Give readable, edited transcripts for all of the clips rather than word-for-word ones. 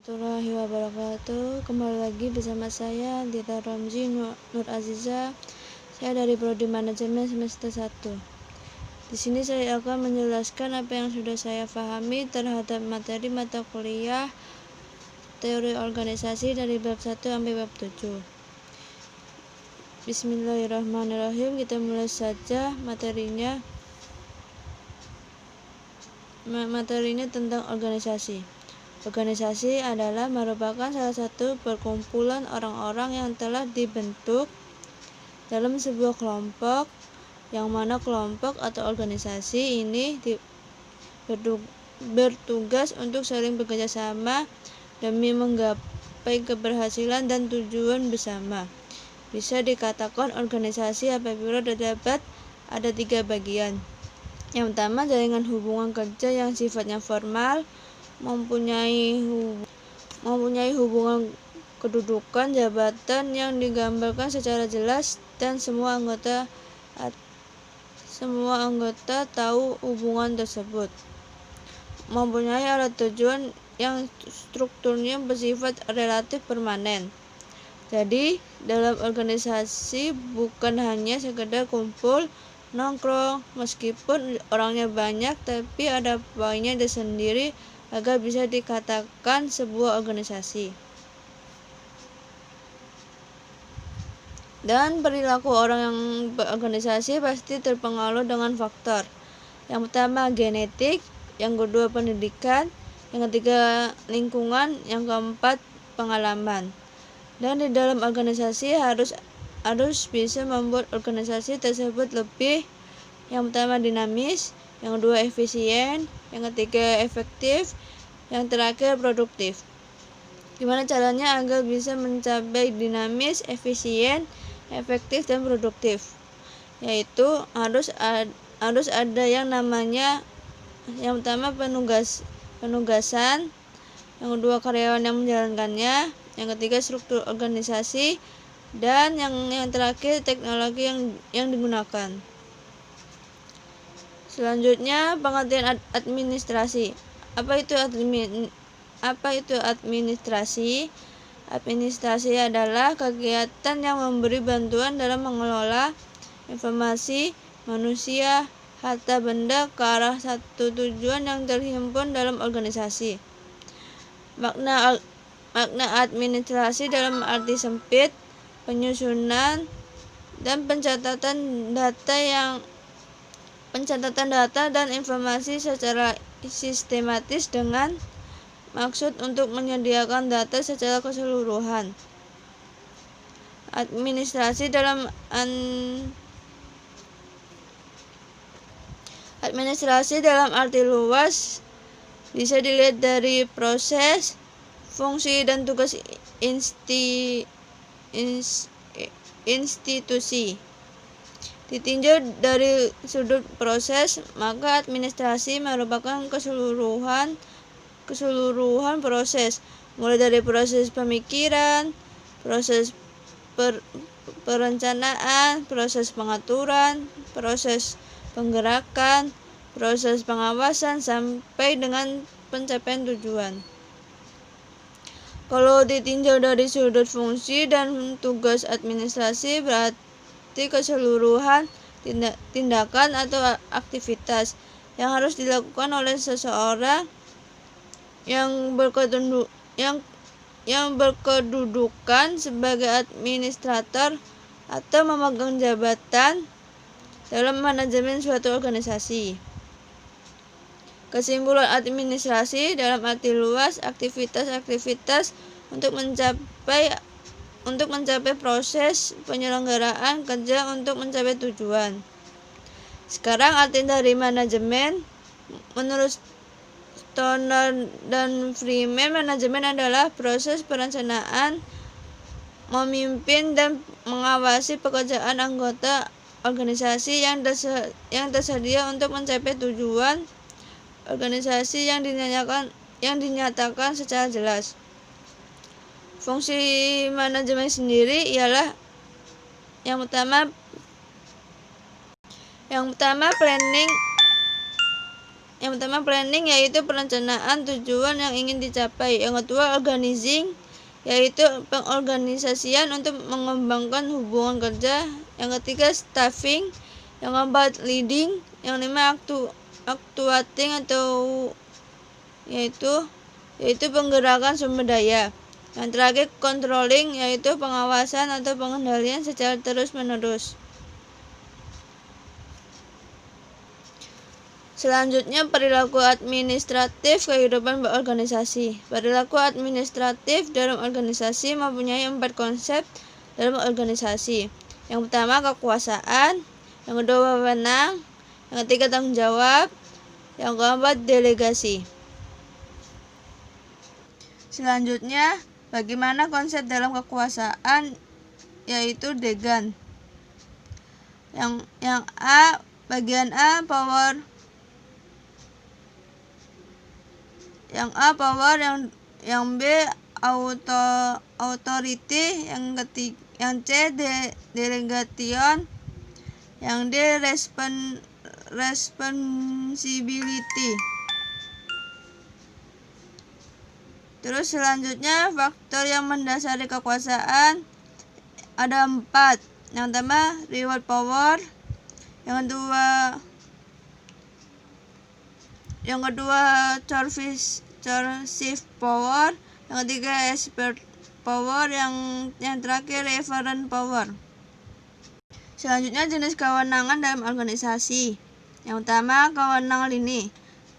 warahmatullahi wabarakatuh. Kembali lagi bersama saya Dita Ramzi Nur Aziza. Saya dari Prodi Manajemen semester 1. Di sini saya akan menjelaskan apa yang sudah saya pahami terhadap materi mata kuliah teori organisasi dari bab 1 sampai bab 7. Bismillahirrahmanirrahim. Kita mulai saja materinya. Materinya tentang organisasi. Organisasi adalah merupakan salah satu perkumpulan orang-orang yang telah dibentuk dalam sebuah kelompok, yang mana kelompok atau organisasi ini bertugas untuk saling bekerja sama demi menggapai keberhasilan dan tujuan bersama. Bisa dikatakan organisasi apabila terdapat ada 3 bagian. Yang pertama, jaringan hubungan kerja yang sifatnya formal, mempunyai hubungan kedudukan jabatan yang digambarkan secara jelas dan semua anggota tahu hubungan tersebut. Mempunyai alat tujuan yang strukturnya bersifat relatif permanen. Jadi, dalam organisasi bukan hanya sekedar kumpul nongkrong, meskipun orangnya banyak, tapi ada poinnya tersendiri agar bisa dikatakan sebuah organisasi. Dan perilaku orang yang berorganisasi pasti terpengaruh dengan faktor. Yang pertama genetik, yang kedua pendidikan, yang ketiga lingkungan, yang keempat pengalaman. Dan di dalam organisasi harus bisa membuat organisasi tersebut lebih, yang pertama dinamis, yang kedua efisien, yang ketiga efektif, yang terakhir produktif. Gimana caranya agar bisa mencapai dinamis, efisien, efektif, dan produktif? Yaitu harus ada yang namanya, yang pertama penugasan, yang kedua karyawan yang menjalankannya, yang ketiga struktur organisasi, dan yang terakhir teknologi yang digunakan. Selanjutnya, pengertian administrasi. Apa itu administrasi? Administrasi adalah kegiatan yang memberi bantuan dalam mengelola informasi manusia, harta benda ke arah satu tujuan yang terhimpun dalam organisasi. Makna administrasi dalam arti sempit, penyusunan dan pencatatan data dan informasi secara sistematis dengan maksud untuk menyediakan data secara keseluruhan. Administrasi dalam arti luas bisa dilihat dari proses, fungsi, dan tugas institusi. Ditinjau dari sudut proses, maka administrasi merupakan keseluruhan proses, mulai dari proses pemikiran, proses perencanaan, proses pengaturan, proses penggerakan, proses pengawasan, sampai dengan pencapaian tujuan. Kalau ditinjau dari sudut fungsi dan tugas administrasi, berarti keseluruhan tindakan atau aktivitas yang harus dilakukan oleh seseorang yang berkedudukan sebagai administrator atau memegang jabatan dalam manajemen suatu organisasi. Kesimpulan, administrasi dalam arti luas aktivitas untuk mencapai proses penyelenggaraan kerja untuk mencapai tujuan. Sekarang arti dari manajemen. Menurut Stoner dan Freeman, manajemen adalah proses perencanaan, memimpin, dan mengawasi pekerjaan anggota organisasi yang tersedia untuk mencapai tujuan organisasi yang dinyatakan secara jelas. Fungsi manajemen sendiri ialah yang pertama planning Yang pertama planning, yaitu perencanaan tujuan yang ingin dicapai. Yang kedua organizing, yaitu pengorganisasian untuk mengembangkan hubungan kerja. Yang ketiga staffing. Yang keempat leading. Yang lima actuating atau yaitu penggerakan sumber daya. Yang terakhir controlling, yaitu pengawasan atau pengendalian secara terus-menerus. Selanjutnya perilaku administratif kehidupan berorganisasi. Perilaku administratif dalam organisasi mempunyai 4 konsep dalam organisasi. Yang pertama kekuasaan, yang kedua wewenang, yang ketiga tanggung jawab, yang keempat delegasi. Selanjutnya, bagaimana konsep dalam kekuasaan, yaitu degan. Yang A, bagian A power. Yang A power, yang B authority, yang C delegation, yang D responsibility. Terus selanjutnya faktor yang mendasari kekuasaan ada 4. Yang pertama reward power, yang kedua coercive power, yang ketiga expert power, yang terakhir referent power. Selanjutnya jenis kewenangan dalam organisasi. Yang pertama kewenangan lini.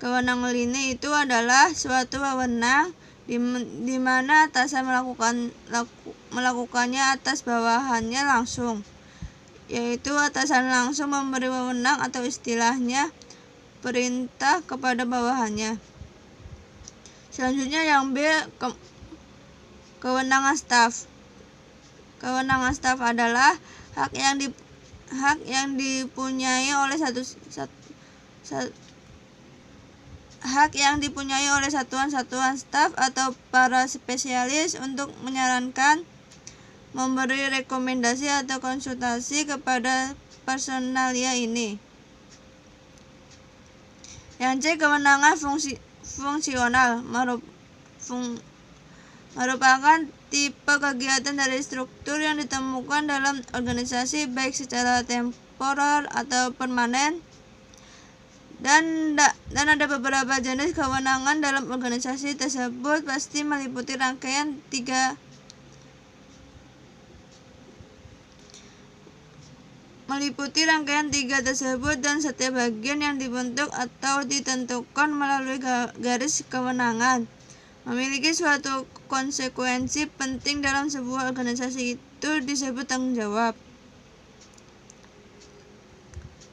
Kewenangan lini itu adalah suatu wewenang di mana atasan melakukannya atas bawahannya langsung, yaitu atasan langsung memberi wewenang atau istilahnya perintah kepada bawahannya. Selanjutnya yang B, kewenangan staf. Kewenangan staf adalah hak yang dipunyai oleh satuan-satuan staf atau para spesialis untuk menyarankan, memberi rekomendasi atau konsultasi kepada personalia ini. Yang C, kewenangan fungsional merupakan tipe kegiatan dari struktur yang ditemukan dalam organisasi baik secara temporer atau permanen, dan ada beberapa jenis kewenangan dalam organisasi tersebut pasti meliputi rangkaian tiga tersebut, dan setiap bagian yang dibentuk atau ditentukan melalui garis kewenangan memiliki suatu konsekuensi penting dalam sebuah organisasi, itu disebut tanggung jawab.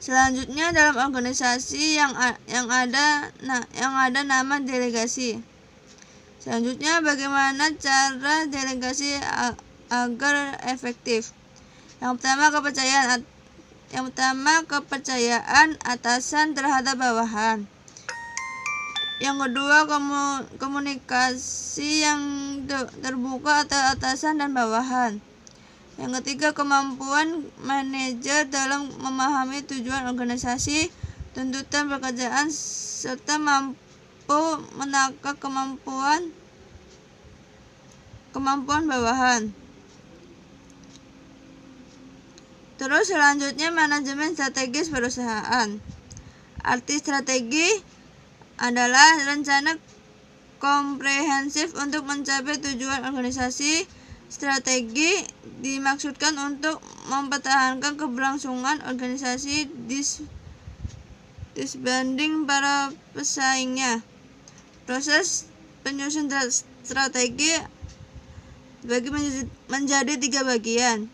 Selanjutnya dalam organisasi yang ada nama delegasi. Selanjutnya bagaimana cara delegasi agar efektif. Yang pertama kepercayaan atasan terhadap bawahan. Yang kedua komunikasi yang terbuka antara atasan dan bawahan. Yang ketiga kemampuan manajer dalam memahami tujuan organisasi, tuntutan pekerjaan, serta mampu menangkap kemampuan bawahan. Terus selanjutnya manajemen strategis perusahaan. Arti strategi adalah rencana komprehensif untuk mencapai tujuan organisasi. Strategi dimaksudkan untuk mempertahankan keberlangsungan organisasi dibanding para pesaingnya. Proses penyusunan strategi dibagi menjadi 3 bagian.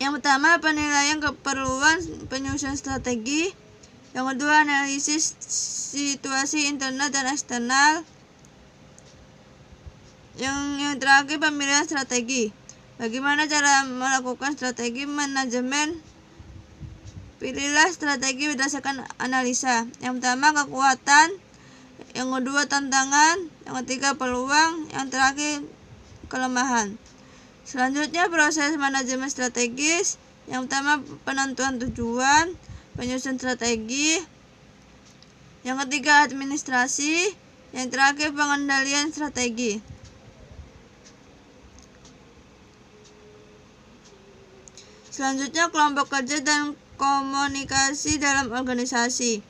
Yang pertama penilaian keperluan penyusunan strategi. Yang kedua analisis situasi internal dan eksternal. Yang terakhir pemilihan strategi. Bagaimana cara melakukan strategi manajemen? Pilihlah strategi berdasarkan analisa. Yang pertama kekuatan, yang kedua tantangan, yang ketiga peluang, yang terakhir kelemahan. Selanjutnya proses manajemen strategis. Yang pertama penentuan tujuan, penyusun strategi. Yang ketiga administrasi. Yang terakhir pengendalian strategi. Selanjutnya kelompok kerja dan komunikasi dalam organisasi.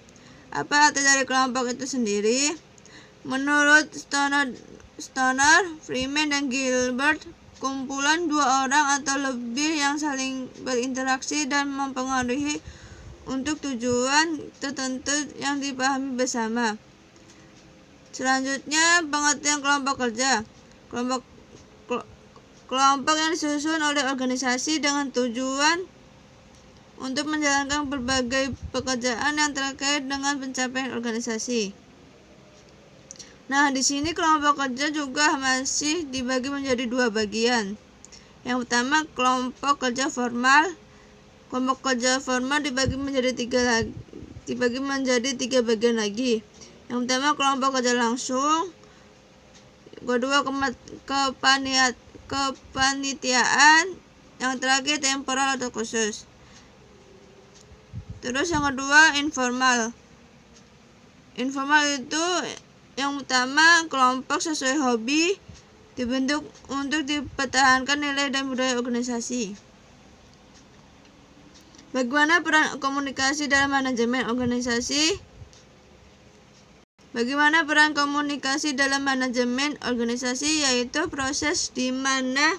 Apa arti dari kelompok itu sendiri? Menurut Stoner, Freeman, dan Gilbert, kumpulan dua orang atau lebih yang saling berinteraksi dan mempengaruhi untuk tujuan tertentu yang dipahami bersama. Selanjutnya, pengertian kelompok kerja. Kelompok yang disusun oleh organisasi dengan tujuan untuk menjalankan berbagai pekerjaan yang terkait dengan pencapaian organisasi. Nah, di sini kelompok kerja juga masih dibagi menjadi dua bagian. Yang pertama, kelompok kerja formal. Kelompok kerja formal dibagi menjadi tiga bagian lagi. Yang pertama, kelompok kerja langsung. Kedua, kepanitiaan. Yang terakhir, temporal atau khusus. Terus yang kedua, informal. Informal itu yang utama kelompok sesuai hobi, dibentuk untuk dipertahankan nilai dan budaya organisasi. Bagaimana peran komunikasi dalam manajemen organisasi? Bagaimana peran komunikasi dalam manajemen organisasi? Yaitu proses di mana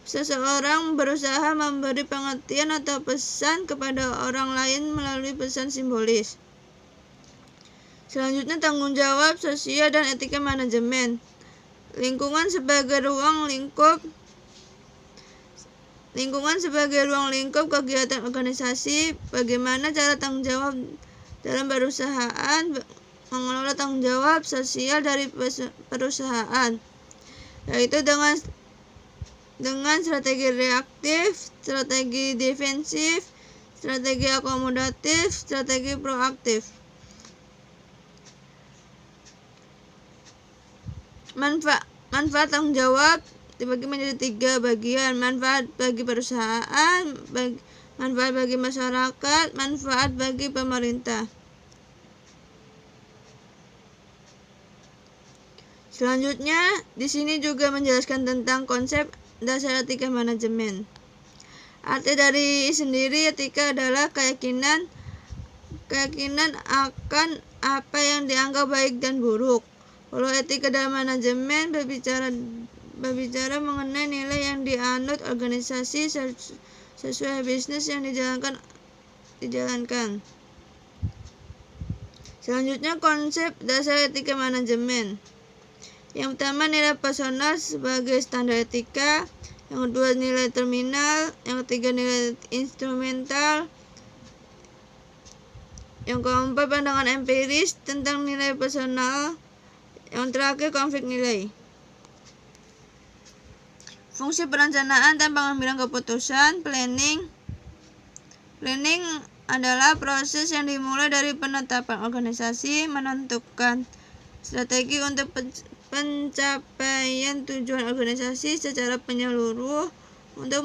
seseorang berusaha memberi pengertian atau pesan kepada orang lain melalui pesan simbolis. Selanjutnya, tanggung jawab sosial dan etika manajemen. Lingkungan sebagai ruang lingkup kegiatan organisasi. Bagaimana cara tanggung jawab dalam perusahaan mengelola tanggung jawab sosial dari perusahaan, yaitu dengan strategi reaktif, strategi defensif, strategi akomodatif, strategi proaktif. Manfaat tanggung jawab dibagi menjadi tiga bagian: manfaat bagi perusahaan, manfaat bagi masyarakat, manfaat bagi pemerintah. Selanjutnya, di sini juga menjelaskan tentang konsep dasar etika manajemen. Arti dari sendiri etika adalah keyakinan akan apa yang dianggap baik dan buruk. Kalau etika dalam manajemen berbicara mengenai nilai yang dianut organisasi sesuai bisnis yang dijalankan. Selanjutnya, konsep dasar etika manajemen. Yang pertama, nilai personal sebagai standar etika. Yang kedua, nilai terminal. Yang ketiga, nilai instrumental. Yang keempat, pandangan empiris tentang nilai personal. Yang terakhir, konflik nilai. Fungsi perencanaan dan pengambilan keputusan. Planning adalah proses yang dimulai dari penetapan organisasi, menentukan strategi untuk pencapaian tujuan organisasi secara menyeluruh, untuk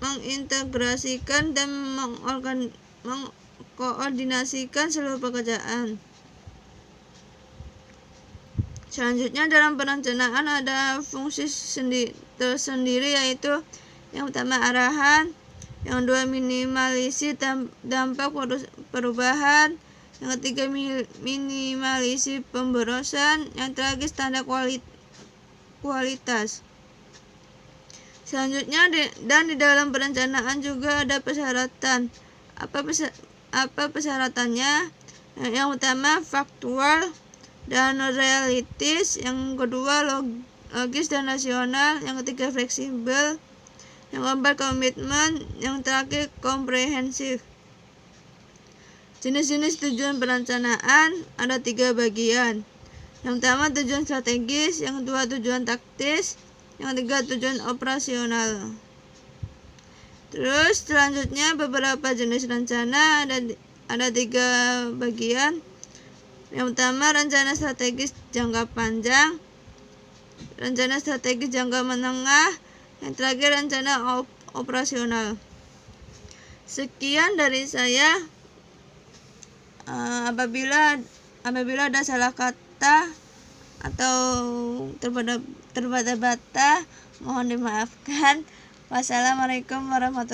mengintegrasikan dan mengkoordinasikan seluruh pekerjaan. Selanjutnya, dalam perencanaan ada fungsi tersendiri, yaitu yang pertama arahan, yang kedua minimalisir dampak perubahan, yang ketiga minimalisir pemborosan, yang terakhir standar kualitas. Selanjutnya, dan di dalam perencanaan juga ada persyaratan. Apa persyaratannya? Yang pertama faktual dan realistis, yang kedua logis dan rasional, yang ketiga fleksibel, yang keempat komitmen, yang terakhir komprehensif. Jenis-jenis tujuan perencanaan ada tiga bagian. Yang pertama tujuan strategis, yang kedua tujuan taktis, yang ketiga tujuan operasional. Terus selanjutnya beberapa jenis rencana ada tiga bagian. Yang pertama, rencana strategis jangka panjang, rencana strategis jangka menengah, yang terakhir rencana operasional. Sekian dari saya. Apabila ada salah kata atau terbata-bata mohon dimaafkan. Wassalamualaikum warahmatullahi wabarakatuh.